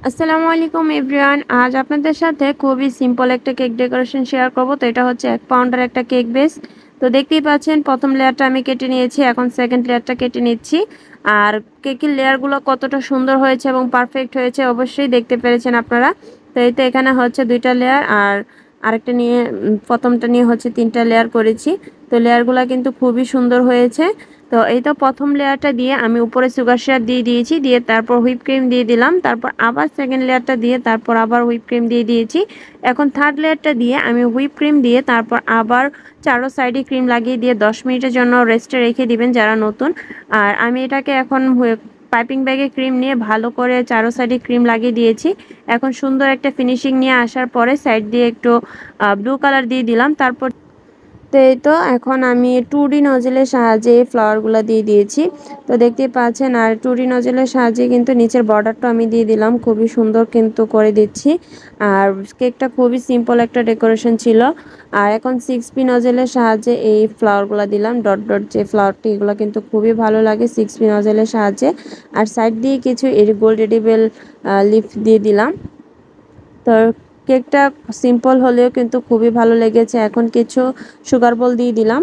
আসসালামু আলাইকুম এভরিওয়ান। আজ আপনাদের সাথে খুবই সিম্পল একটা কেক ডেকোরেশন শেয়ার করব। তো এটা হচ্ছে 1 পাউন্ডের একটা কেক বেস। তো দেখতেই পাচ্ছেন প্রথম লেয়ারটা আমি কেটে নিয়েছি, এখন সেকেন্ড লেয়ারটা কেটে নিচ্ছি। আর কেকের লেয়ারগুলো কতটা সুন্দর হয়েছে এবং পারফেক্ট হয়েছে অবশ্যই দেখতে পেরেছেন আপনারা। তো এই তো এখানে হচ্ছে 2টা লেয়ার আর আরেকটা নিয়ে প্রথমটা নিয়ে হচ্ছে 3টা লেয়ার করেছি। তো লেয়ারগুলো কিন্তু খুবই সুন্দর হয়েছে। তো এই তো প্রথম লেয়ারটা দিয়ে আমি উপরে সুগার সিরাপ দিয়ে দিয়েছি, দিয়ে তারপর হুইপ ক্রিম দিয়ে দিলাম, তারপর আবার সেকেন্ড লেয়ারটা দিয়ে তারপর আবার হুইপ ক্রিম দিয়ে দিয়েছি। এখন থার্ড লেয়ারটা দিয়ে আমি হুইপ ক্রিম দিয়ে তারপর আবার চারো সাইডে ক্রিম লাগিয়ে দিয়ে 10 মিনিটের জন্য রেস্টে রেখে দিবেন যারা নতুন। আর আমি এটাকে এখন পাইপিং ব্যাগে ক্রিম নিয়ে ভালো করে চারো সাইডে ক্রিম লাগিয়ে দিয়েছি। এখন সুন্দর একটা ফিনিশিং নিয়ে আসার পরে সাইড দিয়ে একটু ব্লু কালার দিয়ে দিলাম। তারপর তো এই তো এখন আমি 2D নজলের সাহায্যে এই ফ্লাওয়ারগুলো দিয়ে দিয়েছি। তো দেখতেই পাচ্ছেন, আর 2D নজলের সাহায্যে কিন্তু নিচের বর্ডারটা আমি দিয়ে দিলাম, খুবই সুন্দর কিন্তু করে দিচ্ছি। আর কেকটা খুবই সিম্পল একটা ডেকোরেশন ছিল। আর এখন 6P নজলের সাহায্যে এই ফ্লাওয়ারগুলো দিলাম, ডট ডট যে ফ্লাওয়ারটি, এগুলো কিন্তু খুবই ভালো লাগে 6P নজলের সাহায্যে। আর সাইড দিয়ে কিছু গোল্ড এডিবল লিফ দিয়ে দিলাম। তো কেকটা সিম্পল হলেও কিন্তু খুবই ভালো লেগেছে। এখন কিছু সুগার বল দিয়ে দিলাম।